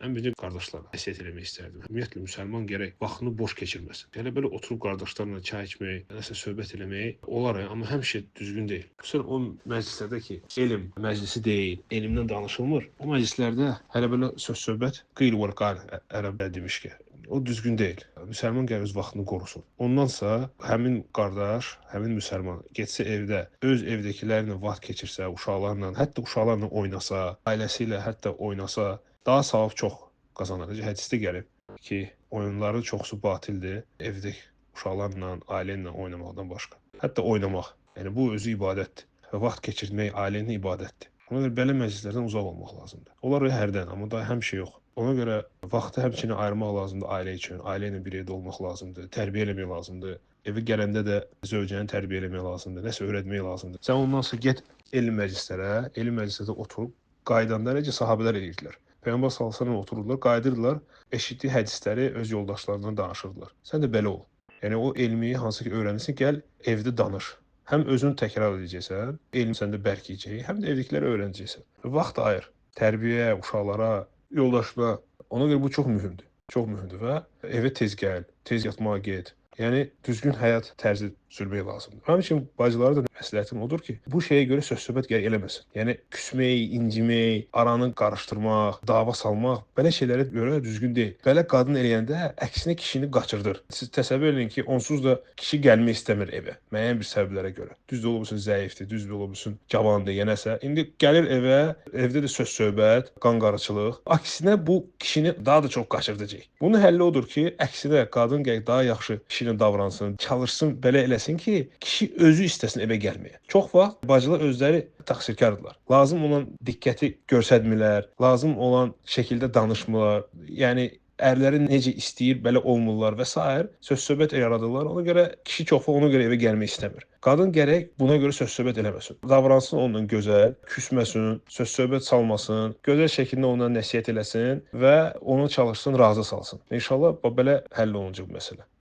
Ən birinci qardaşlara nəsihət eləmək istərdim. Ümumiyyətlə müsəlman gərək vaxtını boş keçirməsin. Elə belə oturub qardaşlarla çay içmək, nəsə söhbət eləmək olar, amma həmişə düzgün deyil. Xüsusən o məclislərdə ki, elm məclisi deyil, elmdən danışılmır. O məclislərdə hələ belə söz-söhbət qeyl və qal ərəbdə demiş ki, o düzgün deyil. Müsəlman gərək öz vaxtını qorusun. Ondansa həmin qardaş, həmin müsəlman getsə evdə, öz evdəkilərlə vaxt keçirsə, uşaqlarla, hətta uşaqlarla oynasa, ailəsi ilə hətta oynasa, daha savab çox qazanır. Hədisdə gəlib ki, oyunların çoxsu batildir, evdə uşaqlarla, ailə ilə oynamaqdan başqa. Hətta oynamaq, yəni bu özü ibadətdir. Və vaxt keçirmək ailə ilə ibadətdir. Ona görə belə məclislərdən uzaq olmaq lazımdır. Onlar hərdən, amma daha həmişə yox. Ona görə vaxtı həmçinin ayırmaq lazımdır ailə üçün. Ailə ilə bir yerdə olmaq lazımdır, tərbiyə eləmək lazımdır. Evə gələndə də zövcəni tərbiyə eləmək lazımdır, nəsə öyrətmək lazımdır. Sən ondan sonra get elm məclislərdə oturub, qaydanda necə sahabələr edirdilər. Peyğəmbər sallallahu əleyhi və səlləm otururlar, qayıdırdılar, eşitdiyi hədisləri öz yoldaşlarından danışırdılar. Sən də belə ol. Yəni o elmi hansı ki öyrənirsən, gəl evdə danış. Həm özün təkrar edəcəksən, elm səndə bərkiyəcək, həm də evdəkilərə öyrənəcəksən. Vaxt ayır. Tərbiyə, uşaqlara, yoldaşlara. Ona görə bu çox mühümdür. Çox mühümdür və evə tez gəl, tez yatmağa get. Yəni düzgün həyat tərzi sürmək lazımdır. Həmçinin bacılara da məsləhətim odur ki, bu şeyə görə söz-söhbət gərək eləməsin. Yəni küsmək, incimək, aranı qarışdırmaq, dava salmaq belə şeylərə görə düzgün deyil. Belə qadın eləyəndə əksinə kişini qaçırdır. Siz təsəvvür edin ki, onsuz da kişi gəlmək istəmir evə, müəyyən bir səbəblərə görə. Düzdür, ola bilsin zəifdir, düzdür, ola bilsin cavandır, yenəsə. İndi gəlir evə, evdə də söz-söhbət, qan-qarıçılıq. Əksinə bu kişini daha da çox qaçırdacaq. Bunun həlli odur ki, əksinə qadın gərək daha yaxşı kişi ilə davransın, çalışsın, belə eləsin ki, kişi özü istəsin evə gəlməyə. Çox vaxt bacılar özləri təqsirkardırlar. Lazım olan diqqəti göstərmirlər, lazım olan şəkildə danışmırlar. Yəni ərləri necə istəyir, belə olmurlar və s. söz-söhbət yaradırlar. Ona görə kişi çox vaxt ona görə evə gəlmək istəmir. Qadın gərək buna görə söz-söhbət eləməsin. Davransın onunla gözəl, küsməsin, söz-söhbət salmasın, gözəl şəkildə ona nəsihət eləsin və onu çalışsın, razı salsın. İnşallah belə həll olunacaq bu məsələ.